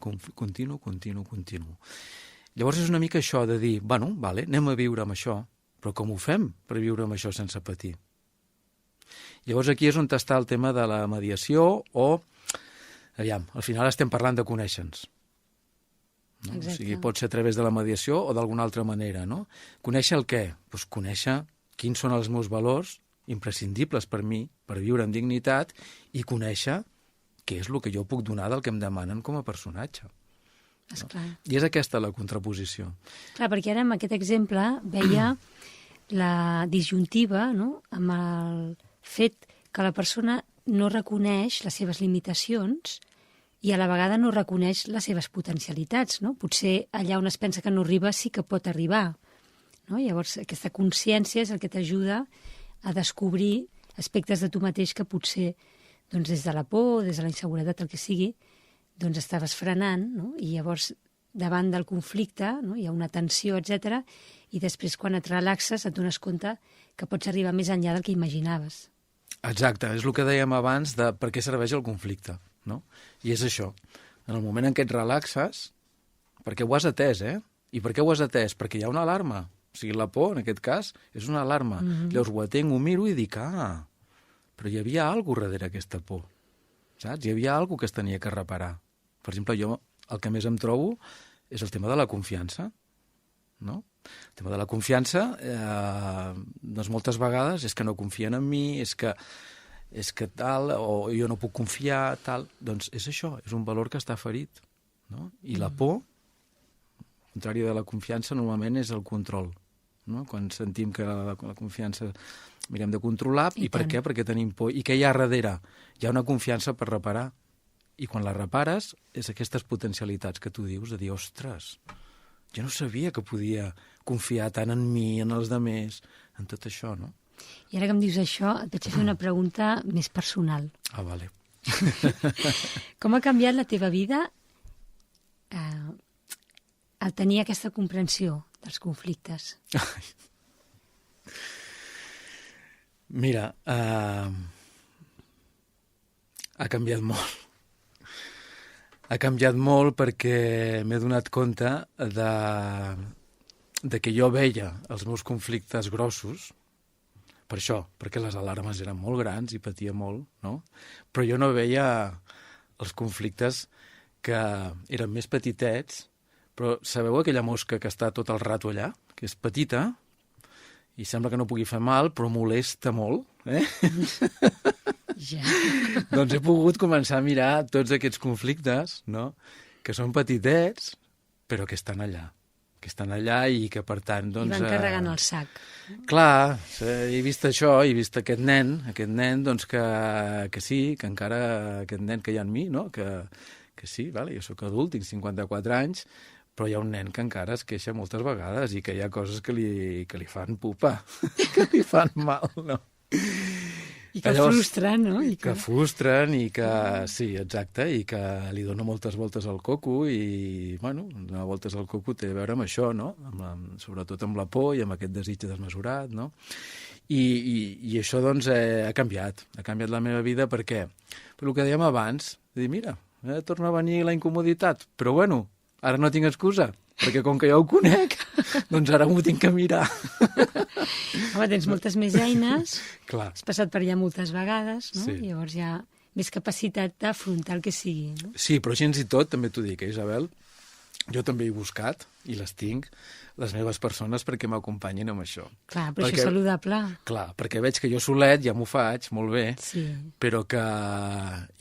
Continu. Llavors és una mica això de dir, bueno, vale, anem a viure amb això, però com ho fem per viure amb això sense patir? Llavors aquí és on està el tema de la mediació o, aviam, al final estem parlant de conèixer-nos. No? O sigui, pot ser a través de la mediació o d'alguna altra manera, no? Conèixer el què? Doncs conèixer quins són els meus valors imprescindibles per mi, per viure amb dignitat, i conèixer què és el que jo puc donar del que em demanen com a personatge. Esclar. I és aquesta la contraposició. Clar, perquè ara amb aquest exemple veia la disjuntiva, no?, amb el fet que la persona no reconeix les seves limitacions i a la vegada no reconeix les seves potencialitats, no? Potser allà on es pensa que no arriba sí que pot arribar, no? Llavors aquesta consciència és el que t'ajuda a descobrir aspectes de tu mateix que potser doncs, des de la por, des de la inseguretat, el que sigui, doncs estaves frenant, no? I llavors davant del conflicte, no? Hi ha una tensió, etc. I després quan et relaxes et dones compte que pots arribar més enllà del que imaginaves. Exacte, és el que dèiem abans de per què serveix el conflicte, no? I és això, en el moment en què et relaxes, perquè ho has atès, I per què ho has atès? Perquè hi ha una alarma. O sigui, la por, en aquest cas, és una alarma. Llavors ho atenc, ho miro i dic, però hi havia alguna cosa darrere aquesta por, saps? Hi havia alguna cosa que es tenia que reparar. Per exemple, jo el que més em trobo és el tema de la confiança, no? El tema de la confiança, doncs moltes vegades és que no confien en mi, és que tal, o jo no puc confiar, tal. Doncs és això, és un valor que està ferit, no? I la por, al contrari de la confiança, normalment és el control, no? Quan sentim que la confiança mirem de controlar, i per què? Perquè tenim por. I què hi ha darrere? Hi ha una confiança per reparar. I quan la repares, és aquestes potencialitats que tu dius, de dir, ostres, jo no sabia que podia confiar tant en mi, en els altres, en tot això, no? I ara que em dius això, et vaig fer una pregunta més personal. Vale. Com ha canviat la teva vida al tenir aquesta comprensió dels conflictes? Mira, ha canviat molt. Ha canviat molt perquè m'he donat compte de que jo veia els meus conflictes grossos, per això, perquè les alarmes eren molt grans i patia molt, no? Però jo no veia els conflictes que eren més petitets, però sabeu aquella mosca que està tot el rato allà, que és petita, i sembla que no pugui fer mal, però molesta molt, Ja. Doncs he pogut començar a mirar tots aquests conflictes, no?, que són petitets, però que estan allà i que, per tant, doncs... I van carregant el sac. Clar, he vist això, he vist aquest nen, doncs que sí, que encara aquest nen que hi ha en mi, no?, que sí, vale, jo sóc adult, tinc 54 anys, però hi ha un nen que encara es queixa moltes vegades i que hi ha coses que li fan pupa, que li fan mal, no? I que frustren, no? Que frustren i que, sí, exacte, i que li dona moltes voltes al coco i, bueno, donar voltes al coco té a veure amb això, no? Sobretot amb la por i amb aquest desig desmesurat, no? I això, doncs, ha canviat la meva vida perquè, per el que dèiem abans, dir, mira, torna a venir la incomoditat, però, bueno, ara no tinc excusa, perquè com que ja ho conec, doncs ara m'ho tinc que mirar. Home, tens moltes més eines, Clar. has passat per allà moltes vegades, no? Sí. Llavors hi ha més capacitat d'afrontar el que sigui, no? Sí, però gens i tot, també t'ho dic, Isabel? Jo també he buscat, i les tinc, les meves persones perquè m'acompanyin amb això. Clar, però això és saludable. Clar, perquè veig que jo solet ja m'ho faig molt bé, Sí. però que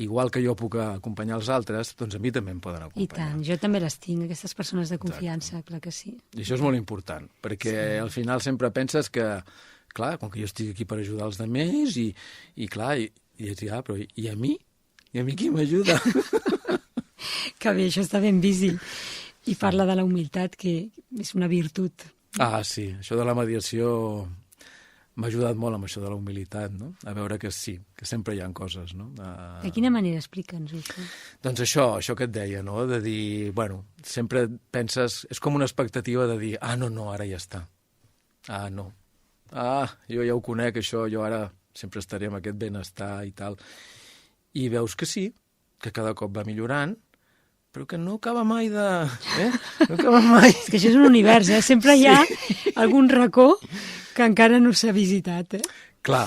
igual que jo puc acompanyar els altres, doncs a mi també em poden I acompanyar. tant, jo també les tinc, aquestes persones de confiança, clar que sí. I això és molt important, perquè al final sempre penses que, clar, com que jo estic aquí per ajudar els altres, i clar, i dir, però i a mi? I a mi qui m'ajuda? Que bé, això està ben visi. I parla de la humilitat, que és una virtut. Ah, sí, això de la mediació m'ha ajudat molt amb això de la humilitat, no? A veure que sí, que sempre hi ha coses, no? De quina manera? Explica'ns això. Doncs això que et deia, no? De dir, bueno, sempre penses, és com una expectativa de dir, no, ara ja està. No. Jo ja ho conec, això, jo ara sempre estaré amb aquest benestar i tal. I veus que sí, que cada cop va millorant, però que no acaba mai de... No acaba mai... És que això és un univers, Sempre hi ha algun racó que encara no s'ha visitat, Clar.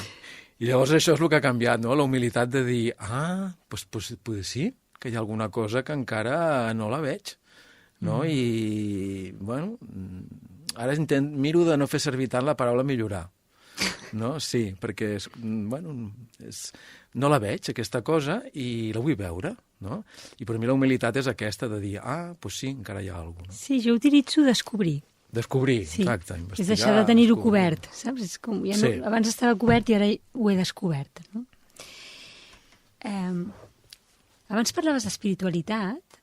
I llavors això és el que ha canviat, no? La humilitat de dir, doncs potser sí, que hi ha alguna cosa que encara no la veig, no? I, bueno, ara miro de no fer servir tant la paraula millorar, no? Sí, perquè, no la veig, aquesta cosa, i la vull veure, no? I per mi la humilitat és aquesta, de dir, doncs sí, encara hi ha alguna cosa. No? Sí, jo utilitzo descobrir. Descobrir, sí. Exacte, investigar. És deixar de tenir-ho cobert, saps? És com, sí. Abans estava cobert i ara ho he descobert, no? Abans parlaves d'espiritualitat.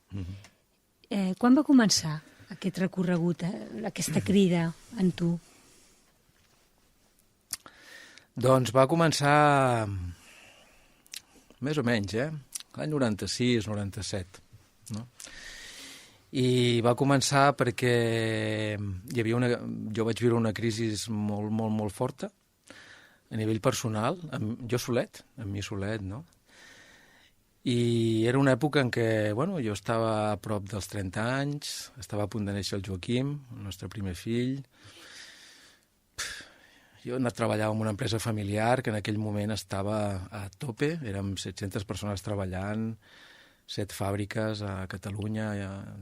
Quan va començar aquest recorregut, aquesta crida en tu? Doncs va començar més o menys, l'any 96, 97, no? I va començar perquè hi havia jo vaig viure una crisi molt, molt, molt forta a nivell personal, jo solet, amb mi solet, no? I era una època en què, jo estava a prop dels 30 anys, estava a punt de néixer el Joaquim, el nostre primer fill. Jo treballava en una empresa familiar que en aquell moment estava a tope, érem 700 persones treballant, 7 fàbriques a Catalunya,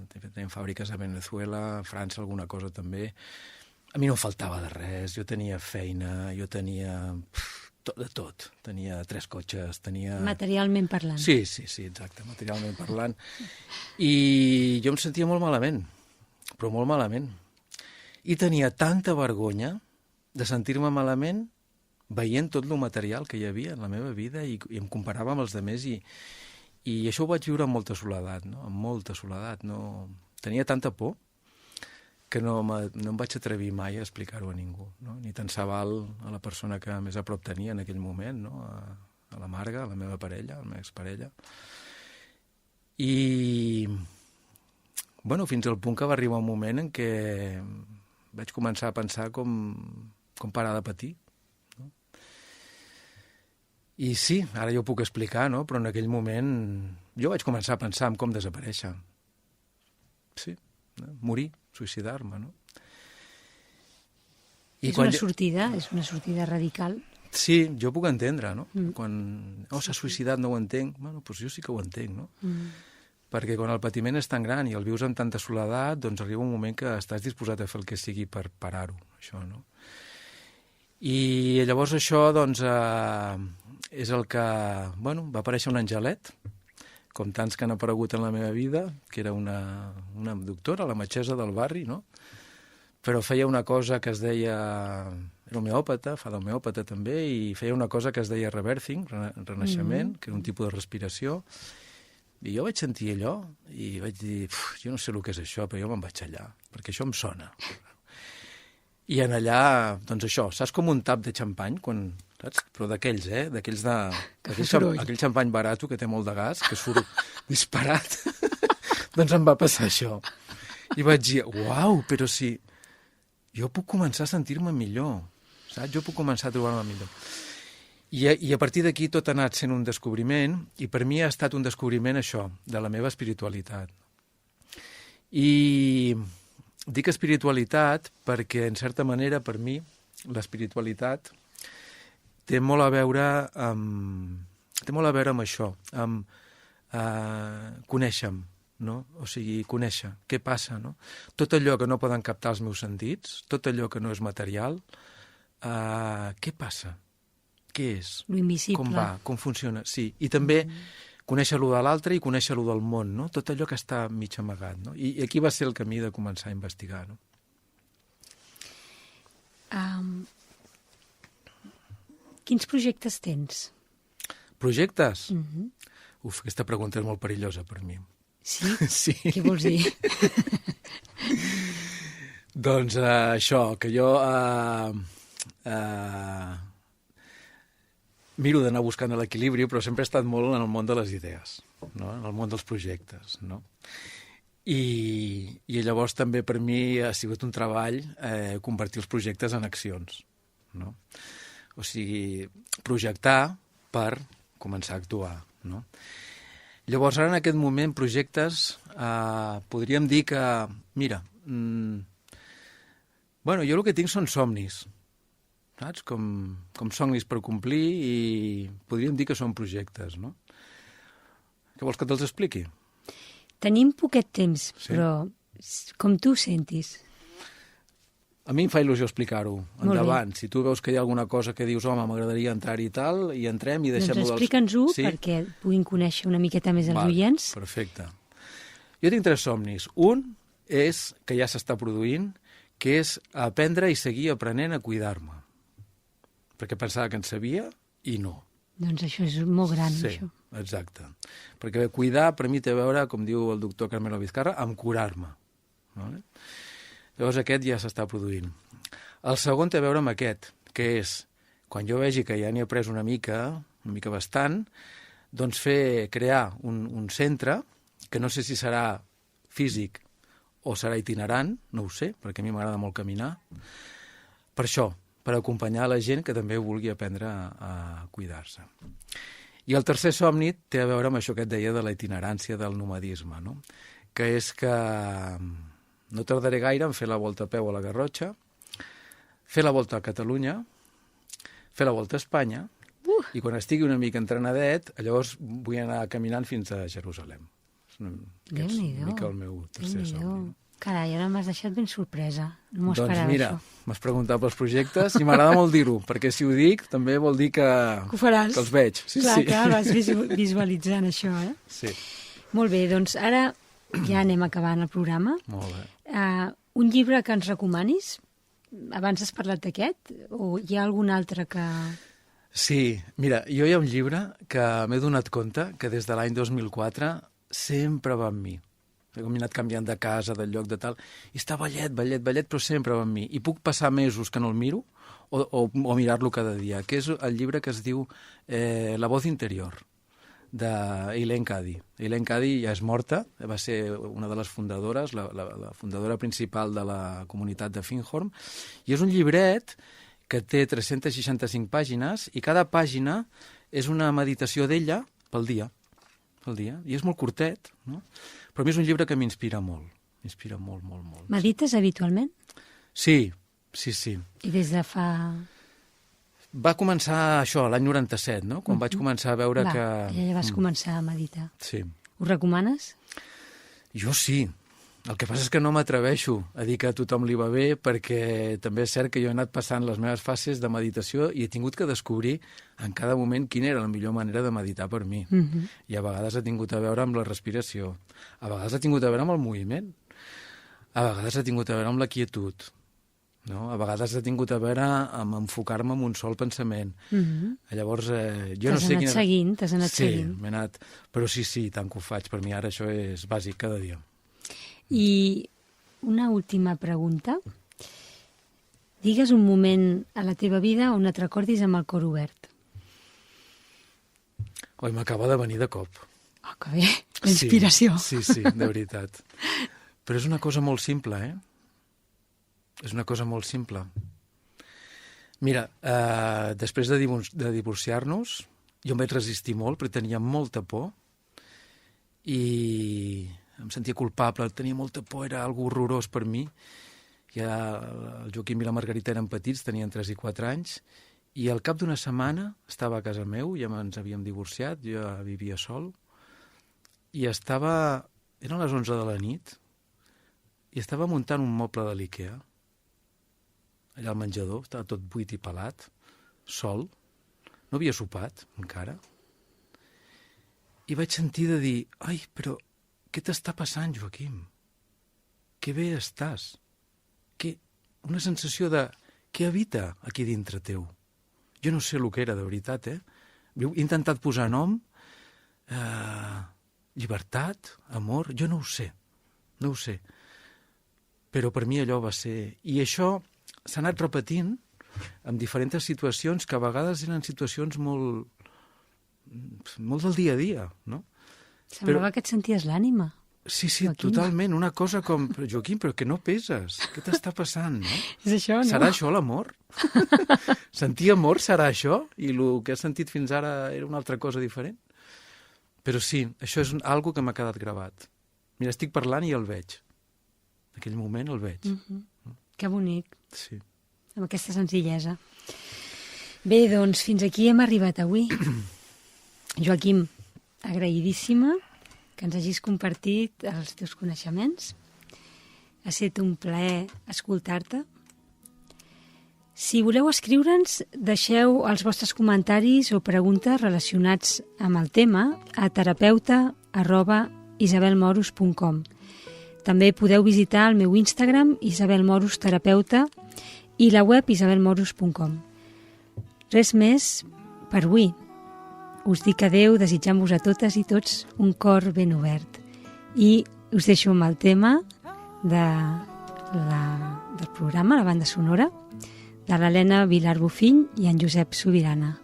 tenim fàbriques a Venezuela, a França alguna cosa també. A mi no em faltava de res, jo tenia feina, jo tenia de tot. Tenia 3 cotxes, tenia... Materialment parlant. Sí, exacte, materialment parlant. I jo em sentia molt malament, però molt malament. I tenia tanta vergonya de sentir-me malament veient tot lo material que hi havia en la meva vida i em comparava amb els altres i això ho vaig viure amb molta soledat, no? Amb molta soledat. No... Tenia tanta por que no em vaig atrevir mai a explicar-ho a ningú, no? Ni tan se val a la persona que més a prop tenia en aquell moment, no? A la Marga, a la meva parella, a la meva exparella. I, fins al punt que va arribar un moment en què vaig començar a pensar com parar de patir. I sí, ara jo ho puc explicar, no? Però en aquell moment jo vaig començar a pensar en com desaparèixer. Sí, no? Morir, suïcidar-me, no? És una sortida radical. Sí, jo puc entendre, no? Quan s'ha suïcidat no ho entenc. Doncs jo sí que ho entenc, no? Perquè quan el patiment és tan gran i el vius amb tanta soledat, doncs arriba un moment que estàs disposat a fer el que sigui per parar-ho, això, no? I llavors això, doncs, és el que... va aparèixer un angelet, com tants que han aparegut en la meva vida, que era una doctora, la metgessa del barri, no? Però feia una cosa que es deia... Era homeòpata, fa d'homeòpata també, i feia una cosa que es deia rebirthing, renaixement, que era un tipus de respiració, I jo vaig sentir allò i vaig dir, jo no sé el que és això, però jo me'n vaig allà, perquè això em sona. I en allà, doncs això, saps com un tap de xampany, saps? Però d'aquells, d'aquells aquell xampany barato que té molt de gas, que surt disparat. Doncs em va passar això. I vaig dir, uau, però si jo puc començar a sentir-me millor, saps? Jo puc començar a trobar-me millor. I a partir d'aquí tot ha anat sent un descobriment, i per mi ha estat un descobriment això, de la meva espiritualitat. I dic espiritualitat perquè, en certa manera, per mi, l'espiritualitat té molt a veure amb això, amb conèixer-me, no? O sigui, conèixer què passa, no? Tot allò que no poden captar els meus sentits, tot allò que no és material, què passa? Què és? Lo invisible. Com va? Com funciona? Sí, i també conèixer-lo de l'altre i conèixer-lo del món, no? Tot allò que està mig amagat, no? I aquí va ser el camí de començar a investigar, no? Quins projectes tens? Projectes? Uf, aquesta pregunta és molt perillosa per mi. Sí? Sí. Què vols dir? Doncs això, que jo miro d'anar buscant l'equilibri, però sempre he estat molt en el món de les idees, no? En el món dels projectes, no? I llavors també per mi ha sigut un treball convertir els projectes en accions, no? O sigui, projectar per començar a actuar, no? Llavors, ara en aquest moment, projectes, podríem dir que, mira, bueno, jo el que tinc són somnis, saps? Com somnis per complir, i podríem dir que són projectes, no? Què vols que te'ls expliqui? Tenim poquet temps, Sí. però com tu ho sentis. A mi em fa il·lusió explicar-ho. Endavant. Si tu veus que hi ha alguna cosa que dius, home, m'agradaria entrar-hi i tal, i entrem i deixem-ho... Doncs explica'ns-ho, Sí? perquè puguin conèixer una miqueta més els Val, oients. Perfecte. Jo tinc 3 somnis. Un és, que ja s'està produint, que és aprendre i seguir aprenent a cuidar-me. Perquè pensava que en sabia i no. Doncs això és molt gran, Sí, això. exacte. Perquè cuidar, per mi, té a veure, com diu el doctor Carmelo Vizcarra, amb curar-me. Vale? Llavors aquest ja s'està produint. El segon té a veure amb aquest, que és, quan jo vegi que ja n'hi he après una mica bastant, doncs crear un centre, que no sé si serà físic o serà itinerant, no ho sé, perquè a mi m'agrada molt caminar, per això, per acompanyar la gent que també vulgui aprendre a cuidar-se. I el tercer somni té a veure amb això que et deia de la itinerància del nomadisme, no? Que és que no tardaré gaire en fer la volta a peu a la Garrotxa, fer la volta a Catalunya, fer la volta a Espanya, i quan estigui una mica entrenadet, llavors vull anar caminant fins a Jerusalem. Aquest és una mica el meu tercer somni. Carai, ara m'has deixat ben sorpresa. No m'ho Doncs esperava, mira, això. m'has preguntat pels projectes i m'agrada molt dir-ho, perquè si ho dic també vol dir que ho faràs. Que els veig. Sí, Clar, sí. clar, vas visualitzant això, eh? Sí, Molt bé, doncs ara ja anem acabant el programa. molt bé. Un llibre que ens recomanis? Abans has parlat d'aquest? O hi ha algun altre que... Sí, mira, jo hi ha un llibre que m'he donat compte que des de l'any 2004 sempre va amb mi. Com he anat canviant de casa, del lloc, de tal, i està ballet, però sempre va amb mi. I puc passar mesos que no el miro o mirar-lo cada dia, que és el llibre que es diu La voz interior, d'Eileen Cady. Eileen Cady ja és morta, va ser una de les fundadores, la fundadora principal de la comunitat de Findhorn, i és un llibret que té 365 pàgines, i cada pàgina és una meditació d'ella pel dia, i és molt curtet, no? Però a mi és un llibre que m'inspira molt, molt. Medites habitualment? Sí. I des de fa... Va començar això, l'any 97, no? Quan vaig començar a veure que... Ja vas començar a meditar. Sí. Ho recomanes? Jo sí. El que passa és que no m'atreveixo a dir que a tothom li va bé, perquè també és cert que jo he anat passant les meves fases de meditació i he tingut que descobrir en cada moment quina era la millor manera de meditar per mi. I a vegades ha tingut a veure amb la respiració, a vegades ha tingut a veure amb el moviment, a vegades ha tingut a veure amb la quietud, no? A vegades ha tingut a veure amb enfocar-me en un sol pensament. Llavors, jo no sé T'has anat seguint. Sí, m'he anat... Però sí, tant que ho faig. Per mi ara això és bàsic cada dia. I una última pregunta. Digues un moment a la teva vida on et recordis amb el cor obert. Oi, m'acaba de venir de cop. Oh, que bé, la inspiració. Sí, de veritat. Però és una cosa molt simple, És una cosa molt simple. Mira, després de divorciar-nos, jo em vaig resistir molt, perquè tenia molta por, i em sentia culpable, tenia molta por, era algo horrorós per mi. Ja el Joaquim i la Margarita eren petits, tenien 3 i 4 anys, i al cap d'una setmana estava a casa meu, ja ens havíem divorciat, jo ja vivia sol, i eren les 11 de la nit, i estava muntant un moble de l'IKEA, allà al menjador, estava tot buit i pelat, sol, no havia sopat encara, i vaig sentir de dir, ai, però què t'està passant, Joaquim? Que bé estàs? Una sensació de què habita aquí dintre teu? Jo no sé el que era, de veritat, He intentat posar nom, llibertat, amor, jo no ho sé. Però per mi allò va ser... I això s'ha anat repetint en diferents situacions que a vegades eren situacions molt del dia a dia, no? Semblava que et senties l'ànima. Sí, Joaquim. Totalment. Una cosa com... Joaquim, però que no peses. Què t'està passant, no? És això, no? Serà això l'amor? Sentir amor serà això? I el que has sentit fins ara era una altra cosa diferent? Però sí, això és algo que m'ha quedat gravat. Mira, estic parlant i el veig. En aquell moment el veig. Que bonic. Sí. Amb aquesta senzillesa. Bé, doncs, fins aquí hem arribat avui. Joaquim, agraïdíssima que ens hagis compartit els teus coneixements. Ha estat un plaer escoltar-te. Si voleu escriure'ns, deixeu els vostres comentaris o preguntes relacionats amb el tema a terapeuta@isabelmoros.com. També podeu visitar el meu Instagram, isabelmorusterapeuta, i la web isabelmoros.com. Res més per avui. Us dic adeu desitjant-vos a totes i tots un cor ben obert. I us deixo amb el tema del programa, la banda sonora, de l'Helena Vilar Bofill i en Josep Subirana.